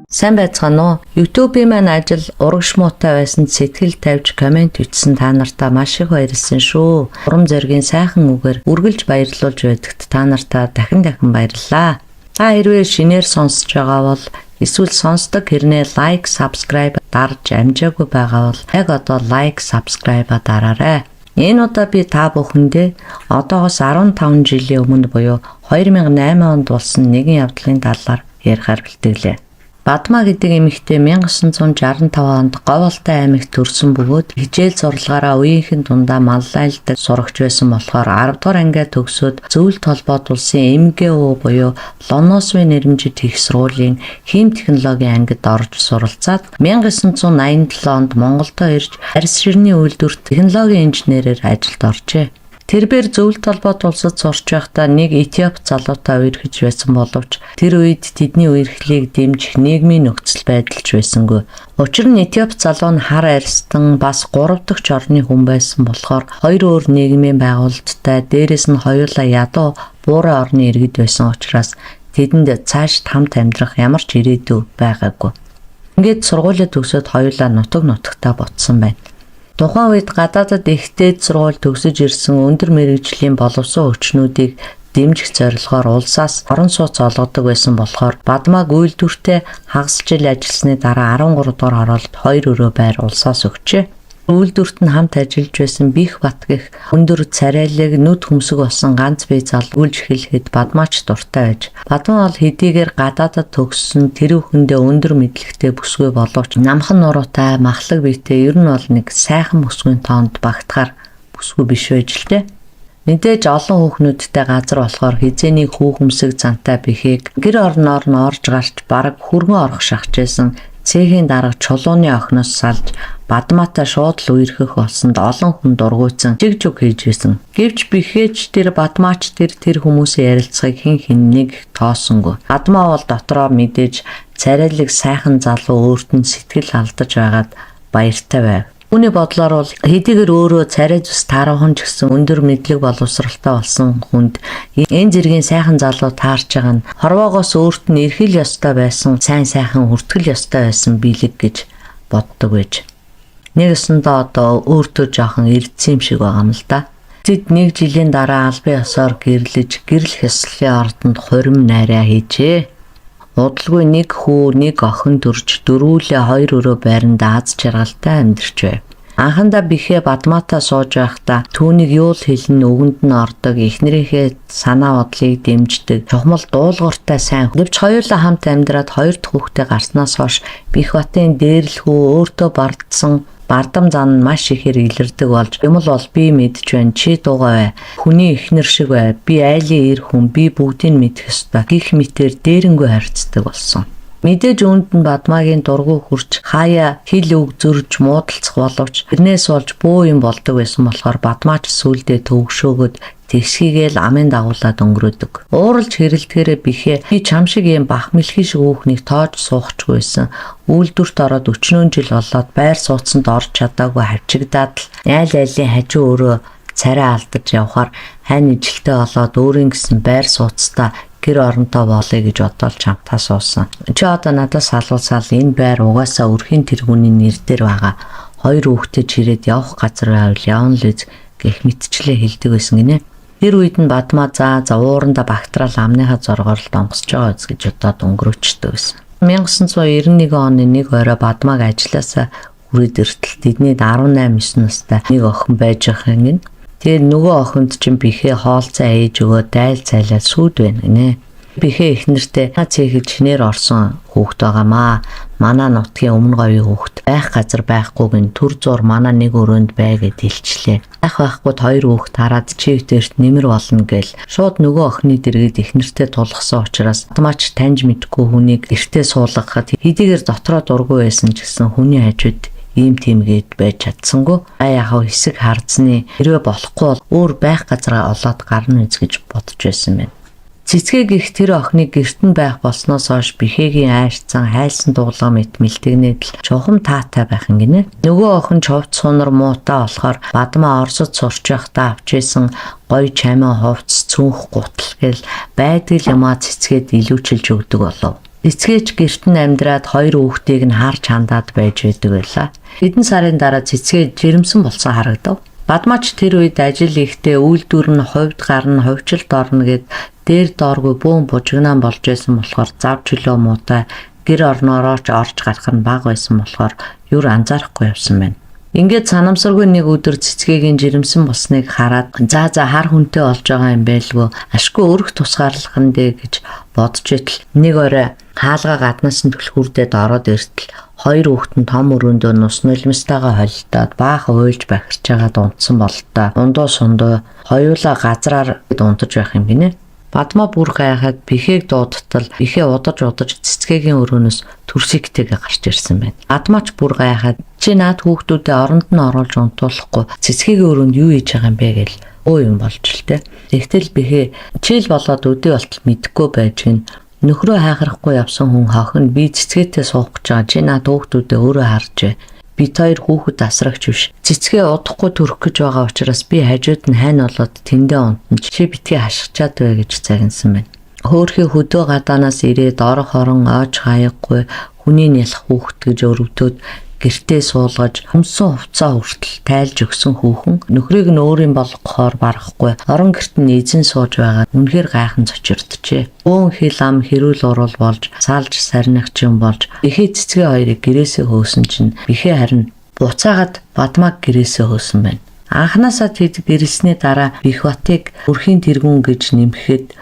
Сайн байцгаана уу? YouTube-ийн маань ажил урагш муутай байсан сэтгэл тавьж комент бичсэн та нартаа маш их баярлсан шүү. Урам зоригийн сайхан үгээр үргэлж баярлуулж байдагт та нартаа дахин баярлалаа. Та хэрвээ шинээр сонсож байгаа бол эсвэл сонсдог хэрнээ лайк, subscribe дарж амжаагүй байгаа бол яг одоо лайк, subscribe дараарай. Энэ удаа би та бүхэндээ одоогоос 15 жилийн өмнө буюу 2008 онд болсон нэгэн явдлын талаар ярихаар бэлтгэлээ. Бадма гэдэг эмэгтэй 1965 онд Говьолтой аймагт төрсөн бөгөөд хичээл сурлагаараа үеийнхэн дундаа маллайлдаг сурагч байсан болохоор 10 дугаар ангиа төгсөөд Зөвлөлт холбоот улсын МГУ буюу Ломоносовын нэрмжит их сургуулийн хим технологийн ангид орж суралцаад 1987 онд Монголдо ирж арьс ширний үйлдвэрт технологийн инженерээр ажилд оржээ. Тэрээр Зөвлөлт холбоот улсад сурч байхдаа нэг Этиоп залуутай үерхэж байсан боловч тэр үед тэдний үерхлийг дэмжих нийгмийн нөхцөл байдалч байсангүй. Учир нь Этиоп залуу нь хар арьстан бас 3 дахь орны хүн байсан болохоор хоёр өөр нийгмийн байгуулалттай дээрэс нь хоёулаа ядуу буурай орны иргэд байсан учраас тэдэнд цааш хамт амьдрах ямар ч ирээдүй байгаагүй. Ингээд сургуулиуд төгсөөд хоёулаа нутагтаа ботсон байна. Тухайн үед гадаадад ихтэй сургууль төгсөж ирсэн өндөр мэргэжлийн боловсон хүчнүүдийг дэмжих зорилгоор улсаас орон сууц олгодог байсан болохоор Бадмаг үйлдвэртээ хагас жил ажилласны дараа 13 дугаар хороолт 2 өрөө байр улсаас өгчээ. Үйлдвэрт нь хамт ажиллаж байсан Бих Бат гэх өндөр царайлаг нүд хөмсг болсон ганц бие залгуулж эхлэхэд Бадмаач дуртай байж Бадма бол хэдийгээр гадаадад төгссөн тэр бүхэндээ өндөр мэдлэгтэй бүсгүй боловч намхан нуруутай махлаг биетэй ер нь бол нэг сайхан бүсгүйн тоонд багтахаар бүсгүй биш байж л дээ. Мэдээж олон хүүхнүүдтэй газар болохоор хизээний хүү хөмсг зантай Бихийг гэр орноор нь орж гарч бараг хөргөн орох шахажсэн цэхийн дарга чулууны охиноос салж Бадмаатай шууд л үерхэх болсонд олон хүн дургуйцсан жиг хийж байсан. Гэвч Бихээч тэр Бадмаач тэр хүмүүсийн ярилцлагыг хэн нэг тоосонгүй. Бадмаа бол дотроо мэдээж царайлаг сайхан залуу өөрт нь сэтгэл алдаж байгаад баяртай байв. Үүний бодлоор бол хэдийгээр өөрөө царай зүс таархан ч гэсэн өндөр мэдлэг боловсралтай болсон хүнд энэ зэргийн сайхан залуу таарч байгаа нь хорвоогоос өөрт нь эрхэл ёстой байсан сайхан хүртгэл ёстой байсан биелэг гэж боддог байж. Нэгэсэндээ одоо өөртөө жоохон эрдсэн юм шиг байгаа юм л да. Тэд нэг жилийн дараа албан ёсоор гэрлэж гэрэл хэслийн ордонд хурим найраа хийжээ. Удалгүй нэг хүү нэг охин төрж дөрвүүлээ 2 өрөө байранд аз жаргалтай амьдарч байв. Анхандаа Бихээ Бадмаатай сууж байхдаа түүнийг юу л хэлнэ өгөнд нь ордог эхнэрийнхээ санаа бодлыг дэмждэг чухмал дуулууртай сайн. Гэвч хоёулаа хамт амьдраад 2 дахь хүүхдээ гарснаас хойш Бих Батын дээрлэхүү өөртөө бардсан бардам зан нь маш ихээр илэрдэг болж юм бол би мэдж байна чи дуугаа бай хүний эхнэр шиг бай би айлын эр хүн би бүгдийг мэдэх ёстой гих мэтэр дээрэнгүй харьцдаг болсон. Мэдээж үүнд нь Бадмагийн дургүй хурж хаяа хил үг зөрж муудалцах боловч тэрнээс болж бөө юм болдог байсан болохоор Бадмаач сүлдээ төвөгшөөгöd тэгсхийгээл амын дагуулад өнгөрөөдөг. Ууралж хэрэлдгээрээ Бихээ би чам шиг юм бах мэлхий шиг хүүхнийг тоож суухчгүйсэн. Үйлдвэрт ороод 40 жил болоод байр сууцанд орж чадаагүй хавчигдаад л айл-айлын хажуу өрөө царай алдаж явхаар хань ижилтэй болоод өөрийн гэсэн байр сууцтай гэр оронтой болъё гэж бодоод чамтаа суусан. Чи одоо надаас салуулсаал энэ байр угаасаа өрхийн тэргүүний нэр дээр байгаа. 2 хүүхдээ чирээд явах газар байвал явна л үз гэх мэтчлээ хэлдэг байсан гинэ. Тэр үед нь Бадмаа за ууранда багтраал амныхаа зоргоор л донгосч байгаа үз гэж бодоод өнгөрөөчдөг байсан. 1991 оны нэг орой Бадмааг ажилласаа хүрээд иртэл тэдний 18-9 настай нэг охин байж байгаа юм. Тэр нөгөө охинд чинь Бихээ хоолцоо ээж өгөө дайл цайлаад сүйд байна гинэ. Бихээ ихнэртэй цэхэл чинээр орсон хүүхэд байгаамаа. Манай нутгийн өмнө говийн хүүхэд байх газар байхгүйг нь төр зур манай нэг өрөөнд бай гэд хэлчлээ. Байхгүйд 2 хүүхэд хараад чи өтөрт нэмэр болно гээл шууд нөгөө охины дэргэд ихнэртэй тулгсан учраас Бадмаач таньж мэдгүй хүнийг гэртээ суулгахад хэдийгээр дотроо дургүй байсан ч гэсэн хүний хажууд ийм тиймгээд байж чадсангүй. Яахав хэсэг хардсны хэрвээ болохгүй бол өөр байх газараа олоод гарна үз гэж бодож байсан байна. Цэцгээ гих тэр охиныг гэрт нь байх болсноос хойш Бихээгийн айрцсан хайлсан дуулга мэт мэлтэгнээд л чухам таатай байх юм гинэ. Нөгөө охин човц сунар муутай болохоор Бадмаа Оросд сурч байхдаа авч исэн гой чамин хувцс цүнх гутал гэл байдаг юмаа цэцгээд илүүчилж өгдөг болов. Цэцгээч гэрт нь амьдраад 2 хүүхдийг нь харж хандаад байж байдаг байлаа. Хэдэн сарын дараа цэцгээ жирэмсэн болсон харагдав. Бадмаач тэр үед ажил ихтэй үйлдвэр нь хувьд гарна, хувьчилд орно гэд дээр дооргүй бөөн бужигнаан болж байсан болохоор зав чөлөө муутай гэр орноороо ч орж гарах нь бага байсан болохоор юр анзаарахгүй явсан байна. Ингээд санамсаргүй нэг өдөр цэцгээгийн жирэмсэн болсныг хараад за хар хүнтэй болж байгаа юм байлгүй ашгүй өрх тусгаарлах нь дээ гэж бодож итэл нэг орой хаалга гаднаас нь түлхүүрдээд ороод иртэл 2 хүүхэд нь том өрөөндөө нус нулимстайгаа холилдоод баахан уйлж бахирч байгаад унтсан бололтой. Ундуу сундуу хоёулаа газраар унтаж байх юм гинэ. Бадмаа бүр гайхаад бихийг дуудтал ихээ удаж цэцгээгийн өрөөнөөс төрсөгтэйгээ гарч ирсэн байна. Бадмаач бүр гайхаад чи наад хүүхдүүдэд оронд нь оруулж унтуулахгүй цэцгээгийн өрөөнд юу хийж байгаа юм бэ гэл юм болж л те. Тэгтэл бихээ чийл болоод өдөө болтол мэдэхгүй байж гин нөхрөө хайхрахгүй явсан хүн хохин би цэцгээтэй суух гэж байгаа чи наад хүүхдүүдэд өөрөө харж бид 2 хүүхэд асрагч биш. Цэцгээ удахгүй төрөх гэж байгаа учраас би хажууд нь хань болоод тэндээ унтна. Чи битгий хашгичаад бай гэж загинсан байна. Хөөхий хөдөө гадаанаас ирээд орох орон оож хаяггүй хүний нялх хүүхэд гэж өрөвдөөд гэртээ суулгаж хөмсөн хувцаа хүртэл тайлж өгсөн хүүхэн нөхрийг нь өөрийн болгохоор барахгүй орон гэрт нь эзэн сууж байгаа үнэхээр гайхан цочирдчихэ. Бөөн хил ам хэрүүл урал болж салж сарних юм болж ихээ цэцгээ хоёрыг гэрээсээ хөөсөн чинь бихээ харин буцаагаад Бадмааг гэрээсээ хөөсөн байна. Анханасаа тэд гэрэлсний дараа Бихбатыг өрхийн тэргүүн гэж нэмэхэд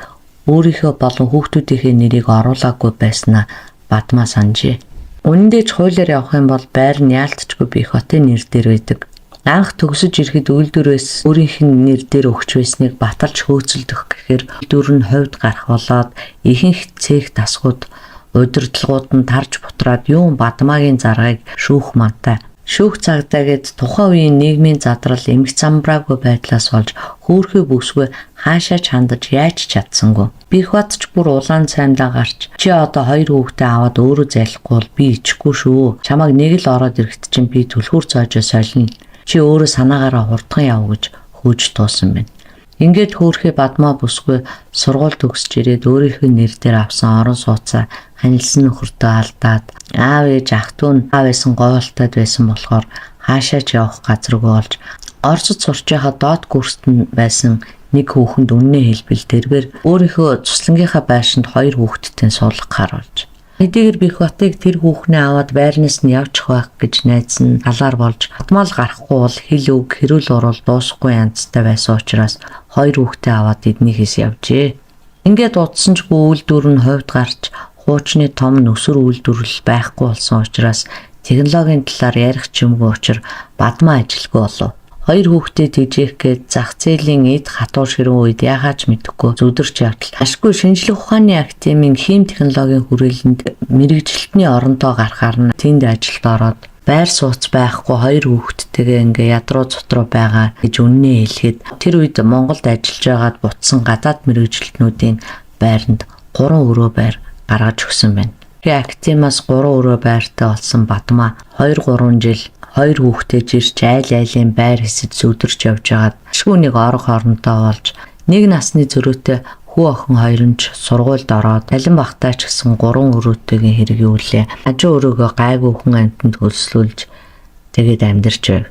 өөрийнхөө болон хүүхдүүдийнхээ нэрийг оруулаагүй байснаа Бадмаа санджээ. Үнэндээ ч хуулиар явах юм бол байр нь яалтчгүй Бихбатын нэр дээр байдаг. Анх төгсөж ирэхэд үйлдвэрээс өөрийнх нь нэр дээр өгч байсныг баталж хөөцөлдөх гэхээр үйлдвэр нь хувьд гарах болоод ихэнх цех тасгууд удирдлагууд нь тарж бутраад юун Бадмаагийн заргыг шүүх мантай. Шүүх цагдаагээд тухайн үеийн нийгмийн задрал эмх замбраагүй байдлаас болж хөөрхий бүсгүй хаашаа ч хандаж яаж чадсангүй. Бихбат ч бүр улаан цаймдаа гарч чи одоо 2 хүүхдээ аваад өөрөө зайлахгүй бол би ичихгүй шүү. Чамайг нэг л ороод ирэхэд чинь би түлхүүр цоожоо солино. Чи өөрөө санаагаараа хурдхан яв гэж хөөж туусан байна. Ингээд хөөрхий Бадмаа бүсгүй сургууль төгсөж ирээд өөрийнхөө нэр дээр авсан орон сууцаа ханилсан нөхөртөө алдаад аав ээж ах トゥ нь аав байсан говьолтод байсан болохоор хаашаа ч явах газаргүй болж Оросд сурч байхад доод курст нь байсан нэг хүүхэнд үннээ хэлбэл тэргээр өөрийнхөө цуслангийнхаа байшинд 2 хүүхэдтэй суулгахаар болж хэдийгээр Бихбатыг тэр хүүхнээ аваад байрнаас нь явчих байх гэж найдсан талаар болж Бадмаа гарахгүй бол хил үг хэрүүл урал дуусахгүй янзтай байсан учраас 2 хүүхдээ аваад эднийхээс явжээ. Ингээд удсан ч үйлдвэр нь хувьд гарч хуучны том нүсэр үйлдвэрлэл байхгүй болсон учраас технологийн талаар ярих чимгүй учраас Бадмаа ажилгүй болов. 2 хүүхдээ тэжээх гээд зах зээлийн эд хатуу ширүүн үед яхаач мэдэхгүй зүдэрч явтал ашгүй шинжлэх ухааны академийн хим технологийн хүрээлэнд мэрэгжилтний оронтой гарахаар нь тэнд ажилд ороод байр сууц байхгүй 2 хүүхэдтэйгээ ингээ ядруу цотроо байгаа гэж үннээ хэлэхэд тэр үед Монголд ажиллаж байгаад бутсан гадаад мэрэгжилтнүүдийн байранд 3 өрөө байр гаргаж өгсөн байна. Академиас 3 өрөө байртай болсон Бадмаа 2-3 жил 2 хүүхдээ жирч айл-айлын байр хэсэж зүдэрч явж байгаад ашгүй нэг орох орондоо болж нэг насны зөрөөтэй хүү охин хоёр нь ч сургуульд ороод талин багтаа ч гэсэн 3 өрөөтэйгийн хэрэгжүүлээ. Ажуу өрөөгөө гайгүй хүн амтнд хөлслүүлж тэгээд амьдарч байв.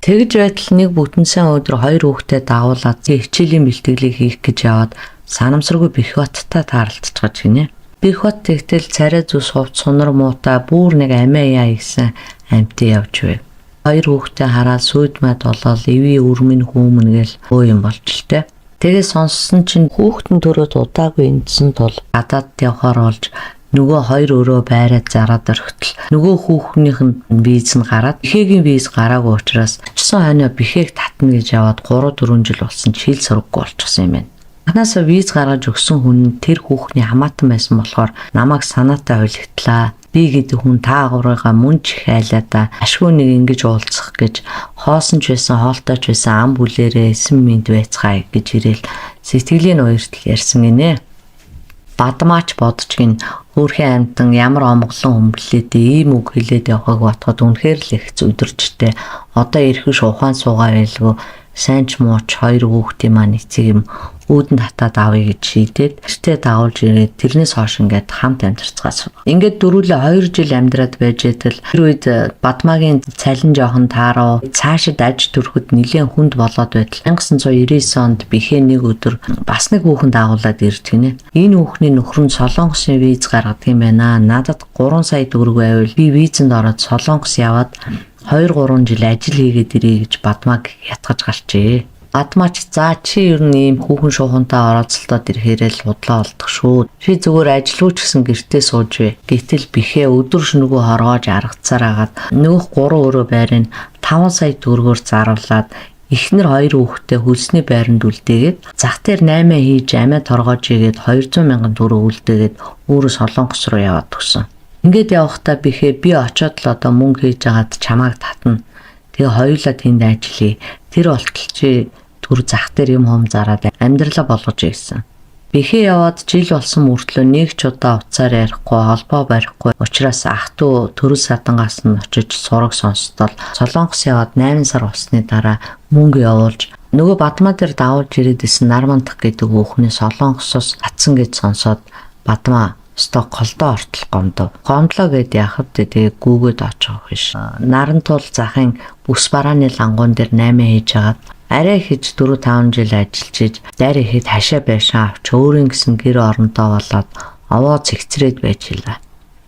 Тэгж байтал нэг бүтэн сайн өдөр 2 хүүхдээ дагуулад хичээлийн бэлтгэлийг хийх гэж яваад санамсаргүй Бихбаттай таарлцгааж гинэ. Бихбат тэгтэл царай зүс хувц сунар муутай бүр нэг амиа яа амтын явж байв. 2 хүүхдээ хараад сүйдмэд болол эви өрмөн хүүмэн гэл юм болж л тэ. Тэгээ сонссон чинь хүүхдэн төрөөд удаагүй эндсэн тул гадаад явхаар болж нөгөө 2 өрөө байраад зараад орхитол нөгөө хүүхнийх нь виз нь гараад бихээгийн виз гараагүй учраас чсан хойно бихээг татна гэж яваад 3-4 жил болсон ч хэл сураггүй болчихсон юм байна. Анхнаасаа виз гаргаж өгсөн хүн тэр хүүхний хамаатан байсан болохоор намайг санаатай ойлготлаа. Би гэдэг хүн та агуурыгаа мөн ч их айлаа ашгүй нэг ингэж уулзах гэж хоосон ч байсан хоолтой ч байсан ам бүлээрээ эсэм минд байцгаая гэж ирээл сэтгэлийн уяртал ярьсан гинэ. Бадмаач бодож гин хөөрхий амтан ямар омглон хүмблээд ийм үг хэлээд явахыг бодоход үнэхээр л их зүдэрчтэй. Одоо ирэхш ухаан суугаа байлгүй сайн ч муу ч 2 хүүхдийн маань эцэг юм үүдэн татаад авъя гэж шийдээд гэртээ дагуулж ирээд тэрнээс хойш ингээд хамт амьдарцгаасан. Ингээд дөрвөлээ 2 жил амьдраад байж идэл тэр үед Бадмагийн цалин жоохон тааруу цаашид аж төрөхөд нэлээд хүнд болоод байтал 1999 онд бихээ нэг өдөр бас нэг хүүхэн дагуулад ирж гинэ. Энэ хүүхний нөхөр нь Солонгосын виз гаргадаг юм байна. Надад 3 сая төгрөг байвал би визэнд ороод Солонгос яваад 2-3 жил ажил хийгээд ирье гэж Бадмаг ятгаж гарчээ. Бадмаач за чи ер нь ийм хүүхэн шуухантай орооцолтоод ирэхээрээ л худлаа болдог шүү. Чи зүгээр ажилгүй ч гэсэн гэртээ сууж вэ. Гэтэл бихээ өдөр шөнөгүй хоргоож аргацаар агаад нөгөөх 3 өрөө байрыг 5 сая төгрөгөөр заруулаад эхнэр 2 хүүхэдтэй хөлсний байранд үлдээгээд зах дээр 8 хийж амиа торгоож игээд 200 мянган төгрөг үлдээгээд өөрөө Солонгос руу яваад өгсөн. Ингээд явахдаа бихээ би очиод л одоо мөнгө хийж агаад чамааг татна. Тэгээ хоёулаа тэнд ажиллая. Тэр болтол чи түр зах дээр юм зараад амьдралаа болгож ийсэн. Бихээ яваад жил болсон мөртлөө нэг ч удаа уцаар ярихгүй, холбоо барихгүй. Учираас ах トゥ төрөл садангаас нь очиж сураг сонстол Солонгос яваад 8 сар болсны дараа мөнгө явуулж нөгөө Бадмаа дээр давуулж ирээдсэн Нармантах гэдэг хүүхний Солонгосоос атсан гэж сонсоод Бадмаа сток голдоо ортол гомдлоо гэд яхав тэгээ гүүгээд очих биш. Наран тул захын бүс барааны лангуун дээр 8 хийж агаад арай хийж 4-5 жил ажиллаж иж дайр ихэд хашаа байшаа авч өөрийн гэсэн гэр оронтой болоод овоо цэгцрээд байж илаа.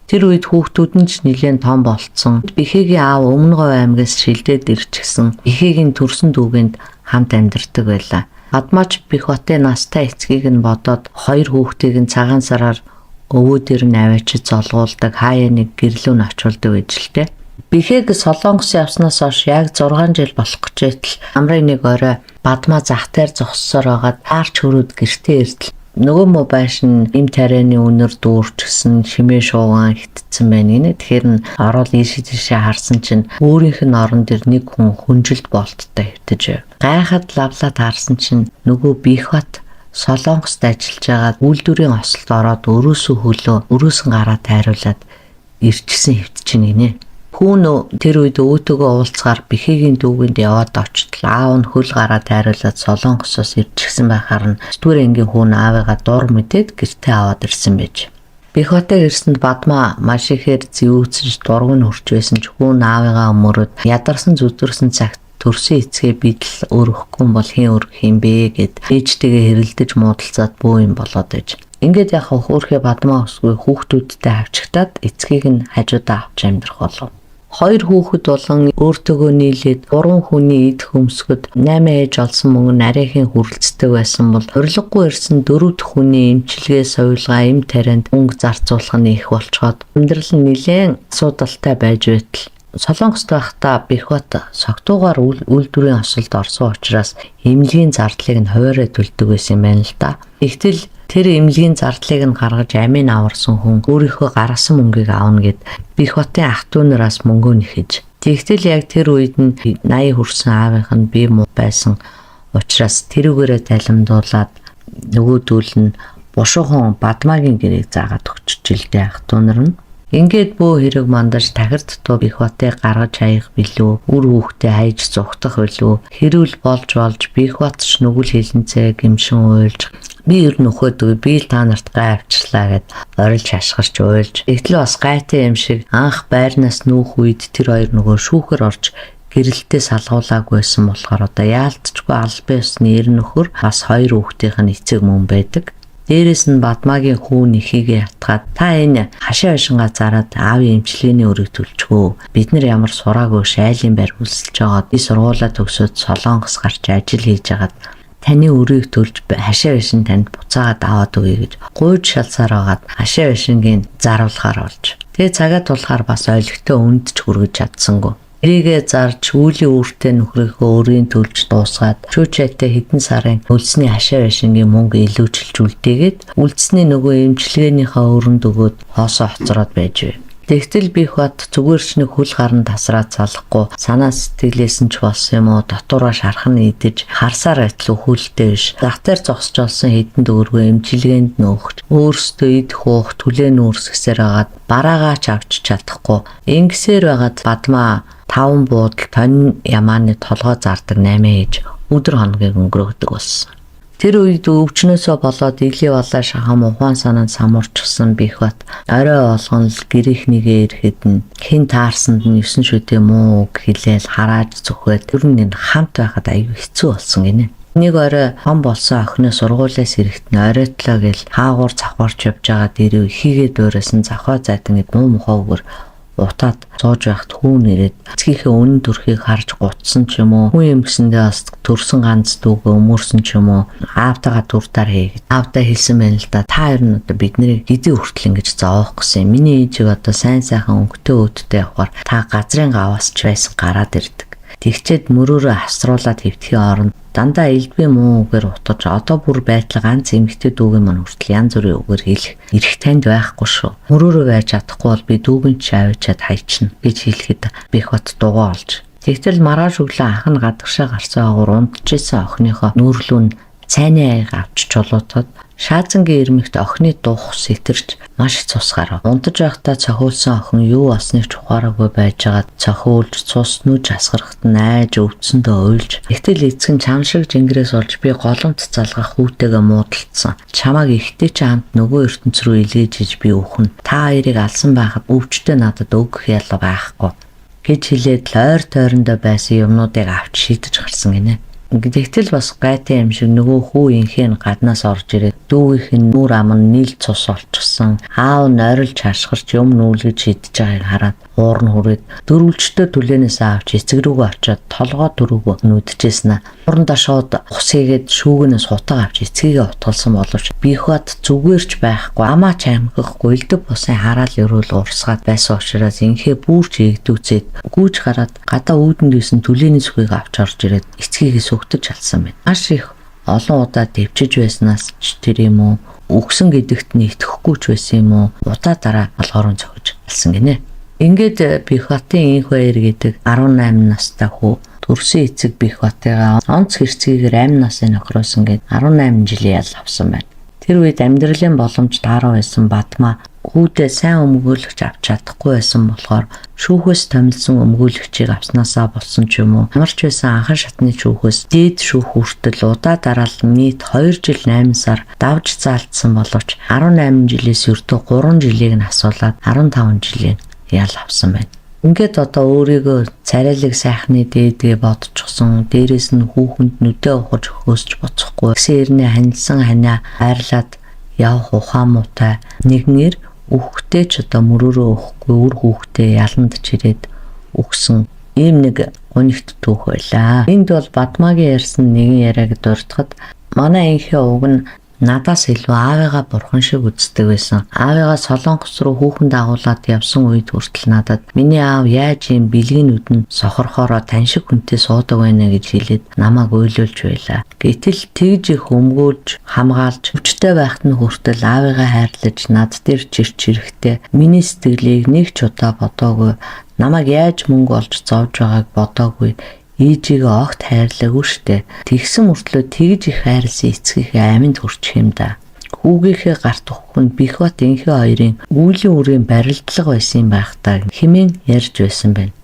Тэр үед хүүхдүүд нь ч нэлээд том болцсон. Бихэгийн аав Өмнөгов аймгаас шилдээд ирчихсэн. Бихэгийн төрсөн дүүгэнд хамт амьдардаг байлаа. Бадмаач Бихватын настай эцгийг нь бодоод 2 хүүхдийг нь цагаан сараар өвөөдөр нь аваачиж золгуулдаг хаяа нэг гэрлүүн очуулдаг байж л те. Бихэг Солонгос явснаас хойш яг 6 жил болох гэж байтал амрын нэг орой Бадмаа зах дээр зогссоор байгаад аарч хөрөөд гэртээ ирдэл нөгөө мө байшин им тарианы үнэр дүүрчсэн шимээ шууган хитцсэн байна гинэ. Тэгэхээр нь орол ийшээ тийшээ харсан чинь өөрийнх нь орон дээр нэг хүн хүнжилт болттой хөвтөж. Гайхад лавлаад харсан чинь нөгөө Бихват Солонгост ажиллаж байгаа үйлдвэрийн ослолд ороод өрөөсөн гараа тайруулаад ирчихсэн хөвтөж гинэ. Хүүн тэр үед өөтөгөө уулзгаар Бихэгийн дүүгэнд яваад очтол аав нь хөл гараа тайруулаад Солонгосоос ирчихсэн байхаар нь Стүрэ ангийн хүүн аавыгаа дур мэдээд гэртээ аваад ирсэн байж. Бихватай ирсэнд Бадмаа маш ихээр зэвүүцэж дург нь хурч байсан ч хүүн аавыгаа өмөрөөд ядарсан зүдэрсэн цагт төрсөн эцгээ бидл өрөхгүй бол хэн өрөх юм бэ гэд ээжтэйгээ хэрэлдэж муудалцаад бөө юм болоод байж. Ингээд яхаа хөөхөө Бадмаа өсгүй хүүхдүүдтэй авчигтаад эцгийг нь хажуудаа авч амьдрах болов. 2 хүүхэд болон өөртөөгөө нийлээд 3 хүний эд хөмсгөд 8 ээж олсон мөнгө нарийнхэн хүрэлцдэг байсан бол урилгагүй ирсэн 4 дахь хүний эмчилгээ сувилгаа эм тарианд мөнгө зарцуулах нь их болцоод амьдрал нь нэлээд асуудалтай байж байтал Солонгост байхдаа Бихват согтуугаар үйлдвэрийн осолд орсон учраас эмнэлгийн зардлыг нь хуваараа төлдөг байсан юм байна л да. Тэгтэл тэр эмнэлгийн зардлыг нь гаргаж амийн аварсан хүн өөрийнхөө гаргасан мөнгийг аавна гэд Бихватын ах トゥ нараас мөнгөө нэхэж. Тэгтэл яг тэр үед нь 80 хүрсэн аавынх нь бие муу байсан учраас тэрүүгээрээ талимдуулаад нөгөөдөл нь бушуухан Бадмаагийн гэрээг заагаад өгчөжилдээ ах トゥ нар нь. Ингээд бөө хэрэг мандаж тахир дутуу Бихватыг гаргаж хаях билүү, үр хүүхдээ хайж зүхтах билүү, хэрүүл болж Бихватч нүгэл хилэнцээ гимшин уйлж би ер нь өхөөдөө би л та нарт гай авчлаа гэд орилж хашгирч уйлж. Тэгтэл бас гайтай юм шиг анх байрнаас нүүх үед тэр хоёр нөгөө шүүхэр орж гэрэлтээ салгуулаагүйсэн болохоор одоо яалтчгүй албан ёсны эр нөхөр бас 2 хүүхдийнх нь эцэг мөн байдаг. Дээрээс нь Бадмаагийн хүүн ихийгээ ятгаад та энэ хашаа байшингаа зараад аавын эмчилгээний өрийг төлчихөө. Бид нар ямар сураагүй шайлын байр хүсэлж байгаад би сургуулаа төгсөөд Солонгос гарч ажил хийж байгаад таны өрийг төлж хашаа байшин танд буцаагаад аваад өгье гэж гуйж шалсаар байгаад хашаа байшингийн заруулахаар болж. Тэгээ цагаа тулахаар бас ойлгохтой өндч хүргэж чадсангүй. Эрийгээ зарж үүлийн үүртэй нөхрийнхөө өрийн төлж дуусгаад шүүчээтэй хэдэн сарын үлдсний хашаа байшингийн мөнгө илүүчилж үлдээгээд үлдсний нөгөө эмчилгээнийхээ өрөнд өгөөд хоосоо хоцроод байж вэ. Тэгтэл Бихват зүгээр ч нэг хүл гарн тасраад салахгүй санаа сэтгэлээс нь ч болсон юм уу дотоороо шархан идэж харсаар байтал өхүүлтэй биш. Зах дээр зогсож олсон хэдэн төгрөгөө эмчилгээнд нөөхч өөрсдөө ид хуух түлэн үүрсгэсээр хагаад бараагаа ч авч чадахгүй. Ингэсээр байгаад Бадмаа 5 буудал тонь ямааны толгой зардаг 8 ээж өдөр хоногийг өнгөрөөдөг болсон. Тэр үед өвчнөөсөө болоод игли болоо шахам ухаан санаанд самуурчихсан Бихбат орой олгон л гэрийнхнийгээ ирэхэд нь хэн таарсанд нь 9 шүдэ муу үг хэлээл харааж зүхээд тэр нь хамт байхад аюу хэцүү болсон гинэ. Нэг орой хон болсон охиноо сургуулиас ирэхэд нь оройтлоо гэл хаагуур завхаарч явж байгаа дэрүү ихийгээ дуурайсан завхаа зайтан гэд муу мухаагаар утаад зоож байхад хүүн ирээд эцгийнхээ үнэн төрхийг харж гутсан ч юм уу хүн юм гэсэндээ бас төрсөн ганц дүүгээ өмөрсөн ч юм уу аавтайгаа дүрдаар хийгээд аавтай хэлсэн байна л да та хоёр нь одоо бидний гидээ хүртэл ингэж зоох гэсэн юм. Миний ээжийг одоо сайн сайхан өнгөтэй өөдтэй явахаар та газрын гаваас ч байсан гараад ирдэг. Тэгчээд мөрөөрөө авсруулаад хэвтгэхийн оронд дандаа элдвээ муу үгээр утаж одоо бүр байтал ганц эмэгтэй дүүгийн мань хүртэл янз бүрийн үгээр хэлэх эрх танд байхгүй шүү. Мөрөөрөө байж чадахгүй бол би дүүгийн ч авчиад хайчна гэж хэлэхэд Бихбат дугаа олж. Тэгтэл маргааш өглөө анх нь гадагшаа гарсан агуур унтжсэн охиныхоо нүүрлүү нь цайны аяг авч чулуутаад шаазангийн ирмэгт охины дух сэтэрч маш цусгаар унтаж байхдаа цохиулсан охин юу болсныг ч ухаараагүй байжгаад цохиулж цус нүж асгарахт найж өвдсөндөө уйлж ихтэл эцэг нь чам шиг жингэрээс олж би голомт залгах хүүтэйгээ муудалцсан. Чамааг ихтэй ч хамт нөгөө ертөнц рүү илээж иж би өөхнө. Та хоёрыг алсан байхад өвчтөй надад өгөх ялла байхгүй гэж хэлээд л ойр тойрондоо байсан юмнуудыг авч шийдэж гарсан гинэ. Тэгтэл бас гайтай юм шиг нөгөө хүү инхэн гаднаас орж ирээд дүүгийнх нь нүур ам нь нийл цус олчихсан. Аав нь ойролж хашгирч юм нүүлгэж шидэж байгааг хараад уур нь хүрээд дөрвөлжтэй түлээнээс авч эцэг рүүгээ очиод толгой дөрөвгөө нүдчихсэн. Уран дашууд ус хийгээд шүүгнээс хутга авч эцгийгээ утгалсан боловч Бихбат зүгээрч байхгүй амаа чамхахгүй элдв бусын хараал өрөөл урсгаад байсан учраас инхээ бүрч игдүүцээд гүйж гараад гадаа үүдэнд исэн түлээний сүхийг авч орж ирээд эцгийгээ өгтөж алсан байна. Маш их олон удаа дэвчиж байснаас ч тэр юм уу өгсөн гэдэгт нь итгэхгүй ч байсан юм уу удаа дараа алгорон цогж алсан гинэ. Ингээд Бихбатын инх баяр гэдэг 18 настай хүү төрсөн эцэг Бихбатыгаа онц хэрцгийгээр 8 насны нөхрөөс ингээд 18 жилийн ял авсан байна. Тэр үед амьдралын боломж таараа байсан Бадмаа хүүдээ сайн өмгөөлөгч авч чадахгүй байсан болохоор шүүхээс томилсон өмгөөлөгчийг авснаасаа болсон ч юм уу ямарч байсан анхан шатны шүүхээс дээд шүүх хүртэл удаа дараалал нийт 2 жил 8 сар давж заалтсан боловч 18 жилээс өртөө 3 жилийг нь асуулаад 15 жилийн ял авсан байна. Ингээд одоо өөрийгөө царайлаг сайхны дээдгээ бодчихсон. Дээрээс нь хүүхэнд нүдээ ухаж өгөөсч боцохгүй. Сэрнээ ханилсан ханаа хайрлаад явах ухаан муутай нэгнэр үхтэй ч одоо мөрөөрөө өгөхгүй үр хүүхдээ яланд чирээд өгсөн ийм нэг гонигт түүх байлаа. Энд бол Бадмаагийн ярьсан нэгэн яриаг дурдхад манай инхээ уг нь надаас илүү аавыгаа бурхан шиг үздэг байсан. Аавыгаа Солонгос руу хүүхэн дагуулад явсан үед хүртэл надад миний аав яаж ийм бэлгийн нүдэн сохорхороо тань шиг хүнтэй суудаг байна гэж хэлээд намайг уйлуулж байлаа. Гэтэл тэгж их өмгөөлж хамгаалж өвчтэй байхад нь хүртэл аавыгаа хайрлаж над дээр чирч ирэхдээ миний сэтгэлийг нэг ч удаа бодоогүй. Намайг яаж мөнгө олж зовж байгааг бодоогүй. Ээжигээ огт хайрлаагүй штэ. Тэгсэн мөртлөө тэгж их хайрлсан эцгийнхээ аминд хүрчих юм да. Хүүгийнхээ гарт ухах нь Бихбат инхээ хоёрын үүлийн үрийн барилдлага байсан юм байх та хэмээн ярьж байсан байна.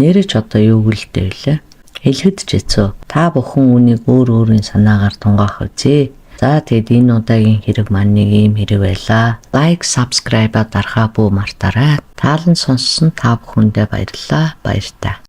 Нэрэж одоо юу гэлтэй вүлээ? Хэлэхэд ч хэцүү. Та бүхэн үнийг өөр өөрийн санаагаар тунгаах үзье. За тэгэд энэ удаагийн хэрэг маань нэг ийм хэрэг байлаа. Лайк, subscribe дарахаа бүү мартаарай. Таалан сонссон та бүхэндээ баярлалаа. Баяр та.